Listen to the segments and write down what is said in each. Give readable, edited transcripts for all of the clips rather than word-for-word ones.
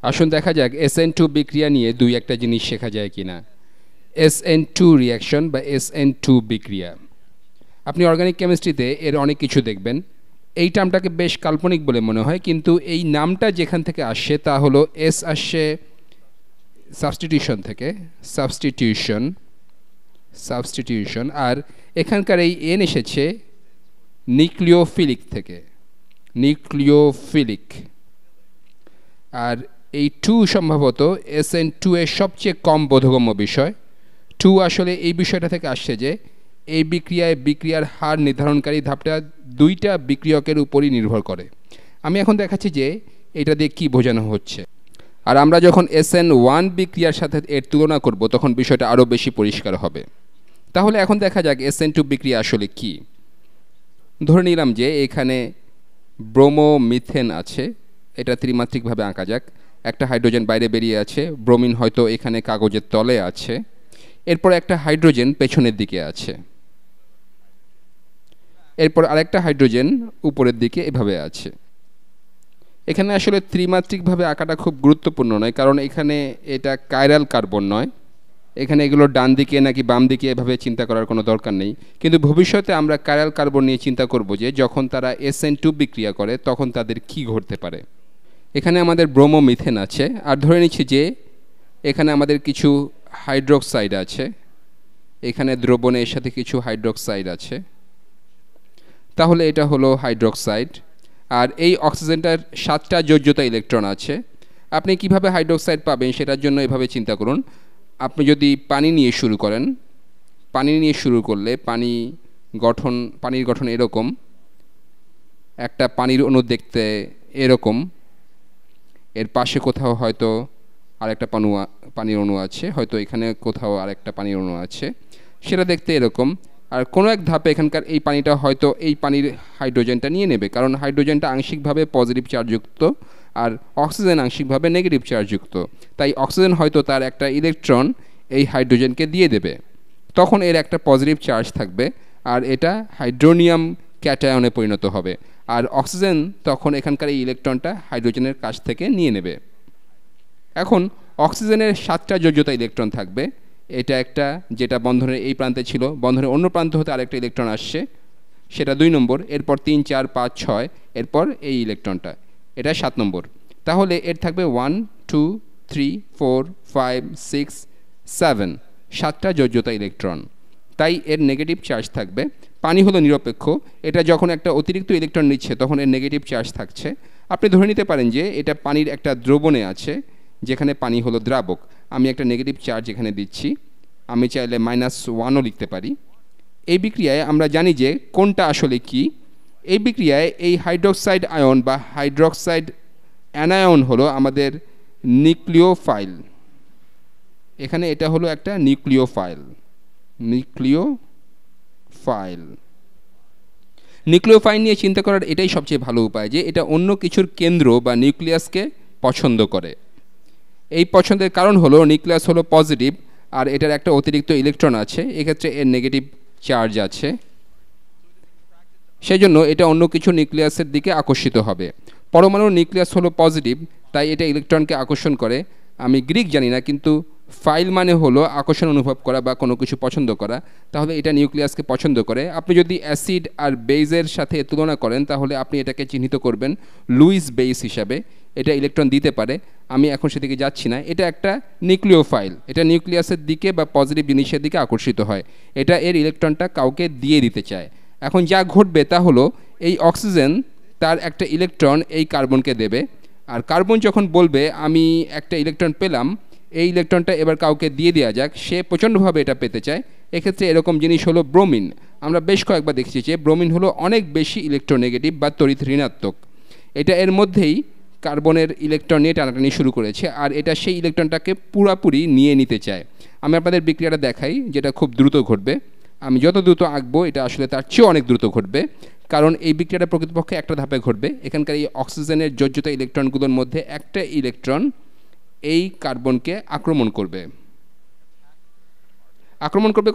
আসুন দেখা যাক SN2 বিক্রিয়া নিয়ে দুই একটা জিনিস শেখা যায় কিনা। SN2 রিঅ্যাকশন বা SN2 বিক্রিয়া, আপনি অর্গানিক কেমিস্ট্রিতে এর অনেক কিছু দেখবেন। এই টার্মটাকে বেশ কাল্পনিক বলে মনে হয়, কিন্তু এই নামটা যেখান থেকে আসছে তা হলো এস আসছে সাবস্টিটিউশন থেকে, সাবস্টিটিউশন, আর এখানকার এই এন এসেছে নিউক্লিওফিলিক থেকে, নিউক্লিওফিলিক। আর এই টু সম্ভবত SN2 এর সবচেয়ে কম বোধগম্য বিষয়। টু আসলে এই বিষয়টা থেকে আসছে যে এই বিক্রিয়ার হার নির্ধারণকারী ধাপটা দুইটা বিক্রিয়কের উপরই নির্ভর করে। আমি এখন দেখাচ্ছি যে এটা দিয়ে কী বোঝানো হচ্ছে। আর আমরা যখন SN1 বিক্রিয়ার সাথে এর তুলনা করব তখন বিষয়টা আরও বেশি পরিষ্কার হবে। তাহলে এখন দেখা যাক SN2 বিক্রিয়া আসলে কি। ধরে নিলাম যে এখানে ব্রোমোমিথেন আছে, এটা ত্রিমাত্রিকভাবে আঁকা যাক। একটা হাইড্রোজেন বাইরে বেরিয়ে আছে, ব্রোমিন হয়তো এখানে কাগজের তলে আছে, এরপর একটা হাইড্রোজেন পেছনের দিকে আছে, এরপর আরেকটা হাইড্রোজেন উপরের দিকে এভাবে আছে। এখানে আসলে ত্রিমাত্রিকভাবে আঁকাটা খুব গুরুত্বপূর্ণ নয়, কারণ এখানে এটা কাইরাল কার্বন নয়। এখানে এগুলো ডান দিকে নাকি বাম দিকে এভাবে চিন্তা করার কোনো দরকার নেই। কিন্তু ভবিষ্যতে আমরা কাইরাল কার্বন নিয়ে চিন্তা করব যে যখন তারা SN2 বিক্রিয়া করে তখন তাদের কি ঘটতে পারে। এখানে আমাদের ব্রোমোমিথেন আছে, আর ধরে নিচ্ছি যে এখানে আমাদের কিছু হাইড্রোক্সাইড আছে, এখানে দ্রবণের সাথে কিছু হাইড্রোক্সাইড আছে। তাহলে এটা হলো হাইড্রোক্সাইড, আর এই অক্সিজেনটার 7টা যোজ্যতা ইলেকট্রন আছে। আপনি কিভাবে হাইড্রোক্সাইড পাবেন সেটার জন্য এভাবে চিন্তা করুন। আপনি যদি পানি নিয়ে শুরু করেন, পানি নিয়ে শুরু করলে পানির গঠন এরকম, একটা পানির অণু দেখতে এরকম, এর পাশে কোথাও হয়তো আরেকটা পানির অণু আছে, হয়তো এখানে কোথাও আরেকটা পানির অণু আছে, সেটা দেখতে এরকম। আর কোনো এক ধাপে এখানকার এই পানিটা হয়তো এই পানির হাইড্রোজেনটা নিয়ে নেবে, কারণ হাইড্রোজেনটা আংশিকভাবে পজিটিভ চার্জযুক্ত আর অক্সিজেন আংশিকভাবে নেগেটিভ চার্জযুক্ত। তাই অক্সিজেন হয়তো তার একটা ইলেকট্রন এই হাইড্রোজেনকে দিয়ে দেবে, তখন এর একটা পজিটিভ চার্জ থাকবে আর এটা হাইড্রোনিয়াম ক্যাটায়নে পরিণত হবে, আর অক্সিজেন তখন এখানকার এই ইলেকট্রনটা হাইড্রোজেনের কাছ থেকে নিয়ে নেবে। এখন অক্সিজেনের 7টা যোজ্যতা ইলেকট্রন থাকবে। এটা একটা, যেটা বন্ধনের এই প্রান্তে ছিল, বন্ধনের অন্য প্রান্ত হতে আরেকটা ইলেকট্রন আসছে, সেটা 2 নম্বর, এরপর 3, 4, 5, 6, এরপর এই ইলেকট্রনটা, এটা 7 নম্বর। তাহলে এর থাকবে 1, 2, 3, 4, 5, 6, 7, 7টা যোজ্যতা ইলেকট্রন। তাই এর নেগেটিভ চার্জ থাকবে। পানি হলো নিরপেক্ষ, এটা যখন একটা অতিরিক্ত ইলেকট্রন নিচ্ছে তখন এর নেগেটিভ চার্জ থাকছে। আপনি ধরে নিতে পারেন যে এটা পানির একটা দ্রবণে আছে, যেখানে পানি হলো দ্রাবক। আমি একটা নেগেটিভ চার্জ এখানে দিচ্ছি, আমি চাইলে -1ও লিখতে পারি। এই বিক্রিয়ায় আমরা জানি যে কোনটা আসলে কি। এই বিক্রিয়ায় এই হাইড্রোক্সাইড আয়ন বা হাইড্রোক্সাইড অ্যানায়ন হলো আমাদের নিউক্লিওফাইল। এখানে এটা হলো একটা নিউক্লিওফাইল। নিউক্লিওফাইল নিয়ে চিন্তা করার এটাই সবচেয়ে ভালো উপায় যে এটা অন্য কিছুর কেন্দ্র বা নিউক্লিয়াসকে পছন্দ করে। এই পছন্দের কারণ হলো নিউক্লিয়াস হলো পজিটিভ আর এটার একটা অতিরিক্ত ইলেকট্রন আছে, এক্ষেত্রে এর নেগেটিভ চার্জ আছে, সেজন্য এটা অন্য কিছু নিউক্লিয়াসের দিকে আকর্ষিত হবে। পরমাণুর নিউক্লিয়াস হলো পজিটিভ, তাই এটা ইলেকট্রনকে আকর্ষণ করে। আমি গ্রিক জানি না, কিন্তু ফাইল মানে হলো আকর্ষণ অনুভব করা বা কোনো কিছু পছন্দ করা, তাহলে এটা নিউক্লিয়াসকে পছন্দ করে। আপনি যদি অ্যাসিড আর বেইজের সাথে তুলনা করেন তাহলে আপনি এটাকে চিহ্নিত করবেন লুইস বেইস হিসাবে। এটা ইলেকট্রন দিতে পারে, আমি এখন সেদিকে যাচ্ছি না। এটা একটা নিউক্লিওফাইল, এটা নিউক্লিয়াসের দিকে বা পজিটিভ জিনিসের দিকে আকর্ষিত হয়, এটা এর ইলেকট্রনটা কাউকে দিয়ে দিতে চায়। এখন যা ঘটবে তা হলো এই অক্সিজেন তার একটা ইলেকট্রন এই কার্বনকে দেবে, আর কার্বন যখন বলবে আমি একটা ইলেকট্রন পেলাম, এই ইলেকট্রনটা এবার কাউকে দিয়ে দেওয়া যাক, সে প্রচণ্ডভাবে এটা পেতে চায়। এক্ষেত্রে এরকম জিনিস হলো ব্রোমিন। আমরা বেশ কয়েকবার দেখেছি যে ব্রোমিন হলো অনেক বেশি ইলেকট্রোনেগেটিভ বা তড়িৎ ঋণাত্মক। এটা এর মধ্যেই কার্বনের ইলেকট্রন নিয়ে টানাটানি শুরু করেছে, আর এটা সেই ইলেকট্রনটাকে পুরাপুরি নিয়ে নিতে চায়। আমি আপনাদের বিক্রিয়াটা দেখাই, যেটা খুব দ্রুত ঘটবে। আমি যত দ্রুত আঁকবো এটা আসলে তার চেয়েও অনেক দ্রুত ঘটবে, কারণ এই বিক্রিয়াটা প্রকৃতপক্ষে একটা ধাপে ঘটবে। এখানকার এই অক্সিজেনের যোজ্যতা ইলেকট্রনগুলোর মধ্যে একটা ইলেকট্রন এই কার্বনকে আক্রমণ করবে।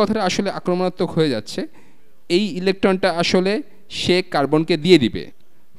কথাটা আসলে আক্রমণাত্মক হয়ে যাচ্ছে। এই ইলেকট্রনটা আসলে সে কার্বনকে দিয়ে দিবে,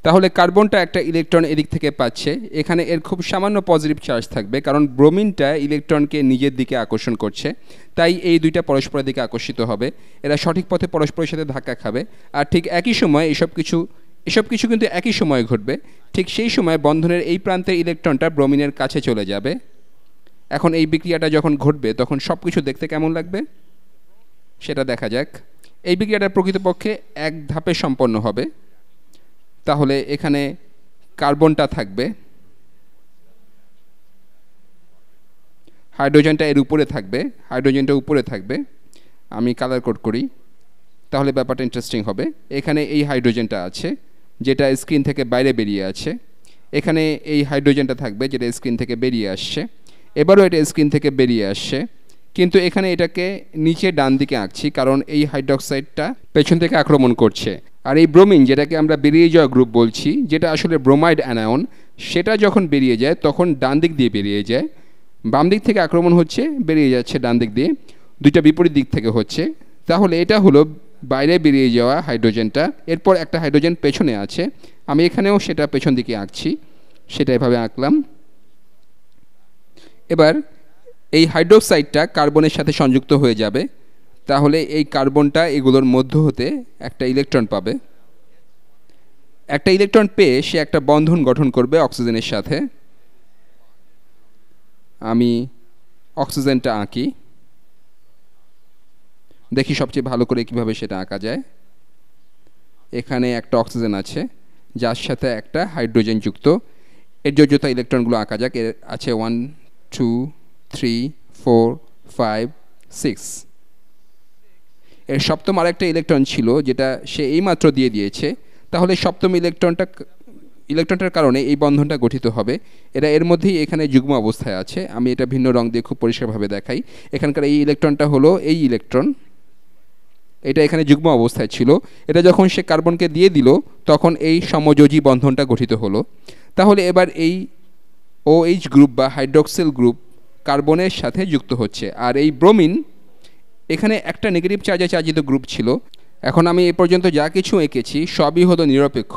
তাহলে কার্বনটা একটা ইলেকট্রন এদিক থেকে পাচ্ছে, এখানে এর খুব সামান্য পজিটিভ চার্জ থাকবে কারণ ব্রোমিনটা ইলেকট্রনকে নিজের দিকে আকর্ষণ করছে, তাই এই দুইটা পরস্পরের দিকে আকর্ষিত হবে, এরা সঠিক পথে পরস্পরের সাথে ধাক্কা খাবে। আর ঠিক একই সময় এসব কিছু কিন্তু একই সময়ে ঘটবে। ঠিক সেই সময় বন্ধনের এই প্রান্তের ইলেকট্রনটা ব্রোমিনের কাছে চলে যাবে। এখন এই বিক্রিয়াটা যখন ঘটবে তখন সব কিছু দেখতে কেমন লাগবে সেটা দেখা যাক। এই বিক্রিয়াটা প্রকৃতপক্ষে এক ধাপে সম্পন্ন হবে। তাহলে এখানে কার্বনটা থাকবে, হাইড্রোজেনটা এর উপরে থাকবে, হাইড্রোজেনটা উপরে থাকবে। আমি কালার কোড করি, তাহলে ব্যাপারটা ইন্টারেস্টিং হবে। এখানে এই হাইড্রোজেনটা আছে যেটা স্ক্রিন থেকে বাইরে বেরিয়ে আছে, এখানে এই হাইড্রোজেনটা থাকবে যেটা স্ক্রিন থেকে বেরিয়ে আসছে, এবারও এটা স্ক্রিন থেকে বেরিয়ে আসছে, কিন্তু এখানে এটাকে নিচে ডান দিকে আঁকছি কারণ এই হাইড্রোক্সাইডটা পেছন থেকে আক্রমণ করছে। আর এই ব্রোমিন যেটাকে আমরা বেরিয়ে যাওয়া গ্রুপ বলছি, যেটা আসলে ব্রোমাইড অ্যানায়ন, সেটা যখন বেরিয়ে যায় তখন ডান দিক দিয়ে বেরিয়ে যায়। বাম দিক থেকে আক্রমণ হচ্ছে, বেরিয়ে যাচ্ছে ডান দিক দিয়ে, দুইটা বিপরীত দিক থেকে হচ্ছে। তাহলে এটা হলো বাইরে বেরিয়ে যাওয়া হাইড্রোজেনটা, এরপর একটা হাইড্রোজেন পেছনে আছে, আমি এখানেও সেটা পেছন দিকে আঁকছি, সেটা এভাবে আঁকলাম। এবার এই হাইড্রোক্সাইডটা কার্বনের সাথে সংযুক্ত হয়ে যাবে, তাহলে এই কার্বনটা এগুলোর মধ্য হতে একটা ইলেকট্রন পাবে। একটা ইলেকট্রন পেয়ে সে একটা বন্ধন গঠন করবে অক্সিজেনের সাথে। আমি অক্সিজেনটা আঁকি, দেখি সবচেয়ে ভালো করে কিভাবে সেটা আঁকা যায়। এখানে একটা অক্সিজেন আছে যার সাথে একটা হাইড্রোজেন যুক্ত, এর যোজ্যতা ইলেকট্রনগুলো আঁকা যাক। এর আছে 1 2 3 4 5 6। এর সপ্তম আরেকটা ইলেকট্রন ছিল যেটা সে এইমাত্র দিয়ে দিয়েছে, তাহলে সপ্তম ইলেকট্রনটার কারণে এই বন্ধনটা গঠিত হবে। এরা এর মধ্যেই এখানে যুগ্ম অবস্থায় আছে, আমি এটা ভিন্ন রং দিয়ে খুব পরিষ্কারভাবে দেখাই। এখানকার এই ইলেকট্রনটা হলো এই ইলেকট্রন, এটা এখানে যুগ্ম অবস্থায় ছিল, এটা যখন সে কার্বনকে দিয়ে দিল তখন এই সমযোজী বন্ধনটা গঠিত হলো। তাহলে এবার এই OH গ্রুপ বা হাইড্রোক্সিল গ্রুপ কার্বনের সাথে যুক্ত হচ্ছে, আর এই ব্রোমিন এখানে একটা নেগেটিভ চার্জে চার্জিত গ্রুপ ছিল। এখন আমি এ পর্যন্ত যা কিছু এঁকেছি সবই হলো নিরপেক্ষ,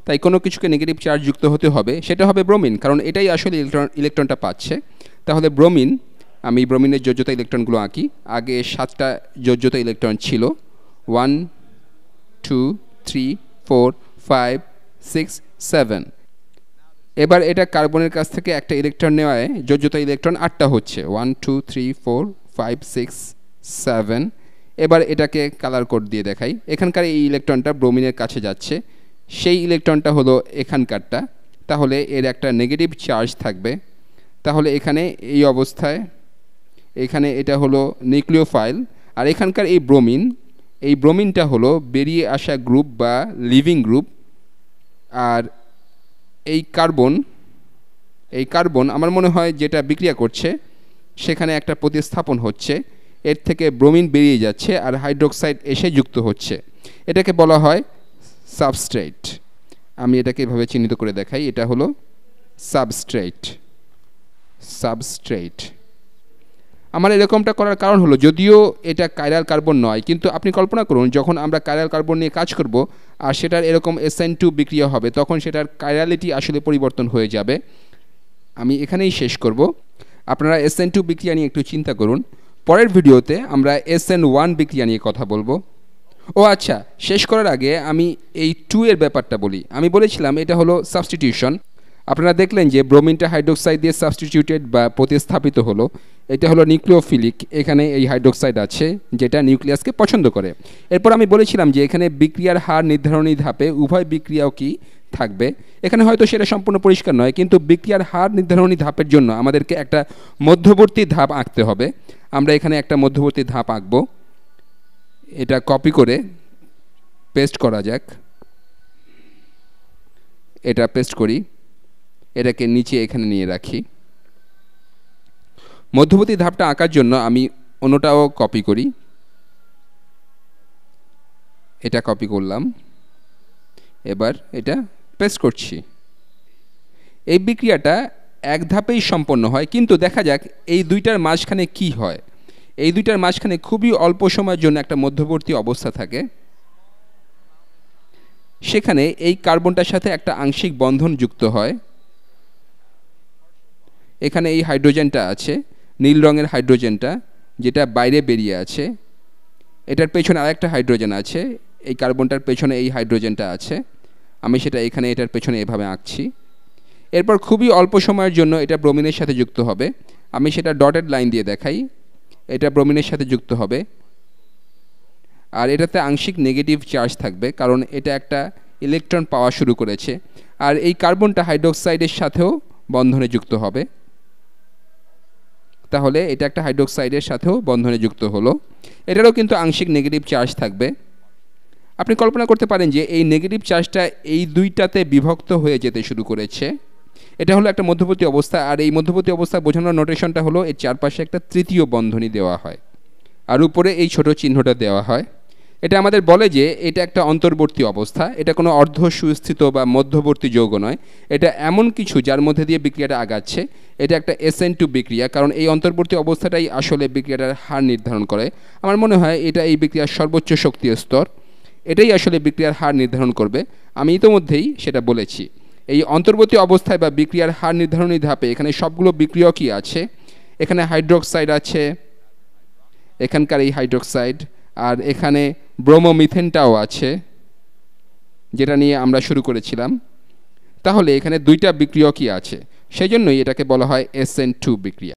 তাই কোনো কিছুকে নেগেটিভ চার্জ যুক্ত হতে হবে, সেটা হবে ব্রোমিন, কারণ এটাই আসলে ইলেকট্রনটা পাচ্ছে। তাহলে ব্রোমিন, আমি ব্রোমিনের যোজ্যতা ইলেকট্রনগুলো আঁকি। আগে 7টা যোজ্যতা ইলেকট্রন ছিল, 1 2 3 4 5 6 7। এবার এটা কার্বনের কাছ থেকে একটা ইলেকট্রন নেওয়ায় যোজ্যতা ইলেকট্রন 8টা হচ্ছে, 1 2 3 4 5 6 7। এবার এটাকে কালার কোড দিয়ে দেখাই। এখানকার এই ইলেকট্রনটা ব্রোমিনের কাছে যাচ্ছে, সেই ইলেকট্রনটা হলো এখানকারটা, তাহলে এর একটা নেগেটিভ চার্জ থাকবে। তাহলে এখানে এই অবস্থায় এখানে এটা হলো নিউক্লিওফাইল, আর এখানকার এই ব্রোমিনটা হলো বেরিয়ে আসা গ্রুপ বা লিভিং গ্রুপ। আর এই কার্বন আমার মনে হয় যেটা বিক্রিয়া করছে সেখানে একটা প্রতিস্থাপন হচ্ছে, এর থেকে ব্রোমিন বেরিয়ে যাচ্ছে আর হাইড্রোক্সাইড এসে যুক্ত হচ্ছে, এটাকে বলা হয় সাবস্ট্রেট। আমি এটাকে এভাবে চিহ্নিত করে দেখাই, এটা হলো সাবস্ট্রেট। আমার এরকমটা করার কারণ হলো, যদিও এটা কাইরাল কার্বন নয়, কিন্তু আপনি কল্পনা করুন যখন আমরা কাইরাল কার্বন নিয়ে কাজ করব আর সেটার এরকম SN2 বিক্রিয়া হবে, তখন সেটার কাইরালিটি আসলে পরিবর্তন হয়ে যাবে। আমি এখানেই শেষ করব। আপনারা SN2 বিক্রিয়া নিয়ে একটু চিন্তা করুন, পরের ভিডিওতে আমরা SN1 বিক্রিয়া নিয়ে কথা বলবো। ও আচ্ছা, শেষ করার আগে আমি এই 2 এর ব্যাপারটা বলি। আমি বলেছিলাম এটা হলো সাবস্টিটিউশন। আপনারা দেখলেন যে ব্রোমিনটা হাইড্রোক্সাইড দিয়ে সাবস্টিটিউটেড বা প্রতিস্থাপিত হলো, এটা হলো নিউক্লিওফিলিক, এখানে এই হাইড্রোক্সাইড আছে যেটা নিউক্লিয়াসকে পছন্দ করে। এরপর আমি বলেছিলাম যে এখানে বিক্রিয়ার হার নির্ধারণী ধাপে উভয় বিক্রিয়াও কি থাকবে। এখানে হয়তো সেটা সম্পূর্ণ পরিষ্কার নয়, কিন্তু বিক্রিয়ার হার নির্ধারণী ধাপের জন্য আমাদেরকে একটা মধ্যবর্তী ধাপ আঁকতে হবে। আমরা এখানে একটা মধ্যবর্তী ধাপ আঁকবো, এটা কপি করে পেস্ট করা যাক। এটা পেস্ট করি, এটাকে নিচে এখানে নিয়ে রাখি। মধ্যবর্তী ধাপটা আঁকার জন্য আমি অন্যটাও কপি করি, এটা কপি করলাম, এবার এটা পেস্ট করছি। এই বিক্রিয়াটা এক ধাপেই সম্পন্ন হয়, কিন্তু দেখা যাক এই দুইটার মাঝখানে কি হয়। এই দুইটার মাঝখানে খুবই অল্প সময়ের জন্য একটা মধ্যবর্তী অবস্থা থাকে, সেখানে এই কার্বনটার সাথে একটা আংশিক বন্ধন যুক্ত হয়। এখানে এই হাইড্রোজেনটা আছে, নীল রঙের হাইড্রোজেনটা, যেটা বাইরে বেরিয়ে আছে। এটার পেছনে আরেকটা হাইড্রোজেন আছে, এই কার্বনটার পেছনে এই হাইড্রোজেনটা আছে। আমি সেটা এখানে এটার পেছনে এভাবে আঁকছি। এরপর খুবই অল্প সময়ের জন্য এটা ব্রোমিনের সাথে যুক্ত হবে। আমি সেটা ডটেড লাইন দিয়ে দেখাই। এটা ব্রোমিনের সাথে যুক্ত হবে, আর এটাতে আংশিক নেগেটিভ চার্জ থাকবে, কারণ এটা একটা ইলেকট্রন পাওয়া শুরু করেছে। আর এই কার্বনটা হাইড্রোক্সাইডের সাথেও বন্ধনে যুক্ত হবে। তাহলে এটা একটা হাইড্রোক্সাইডের সাথেও বন্ধনে যুক্ত হলো। এটারও কিন্তু আংশিক নেগেটিভ চার্জ থাকবে। আপনি কল্পনা করতে পারেন যে এই নেগেটিভ চার্জটা এই দুইটাতে বিভক্ত হয়ে যেতে শুরু করেছে। এটা হলো একটা মধ্যবর্তী অবস্থা, আর এই মধ্যবর্তী অবস্থা বোঝানোর নোটেশনটা হলো এর চারপাশে একটা তৃতীয় বন্ধনী দেওয়া হয়, আর উপরে এই ছোট চিহ্নটা দেওয়া হয়। এটা আমাদের বলে যে এটা একটা অন্তর্বর্তী অবস্থা, এটা কোনো অর্ধ সুস্থিত বা মধ্যবর্তী যৌগ নয়। এটা এমন কিছু যার মধ্যে দিয়ে বিক্রিয়াটা আগাচ্ছে। এটা একটা SN2 বিক্রিয়া, কারণ এই অন্তর্বর্তী অবস্থাটাই আসলে বিক্রিয়াটার হার নির্ধারণ করে। আমার মনে হয় এটা এই বিক্রিয়ার সর্বোচ্চ শক্তির স্তর, এটাই আসলে বিক্রিয়ার হার নির্ধারণ করবে। আমি ইতোমধ্যেই সেটা বলেছি। এই অন্তর্বর্তী অবস্থায় বা বিক্রিয়ার হার নির্ধারণী ধাপে এখানে সবগুলো বিক্রিয়কই আছে। এখানে হাইড্রোক্সাইড আছে, এখানকার এই হাইড্রোক্সাইড, আর এখানে ব্রোমোমিথেনটাও আছে, যেটা নিয়ে আমরা শুরু করেছিলাম। তাহলে এখানে দুইটা বিক্রিয়কই আছে, সেই জন্যই এটাকে বলা হয় SN2 বিক্রিয়া।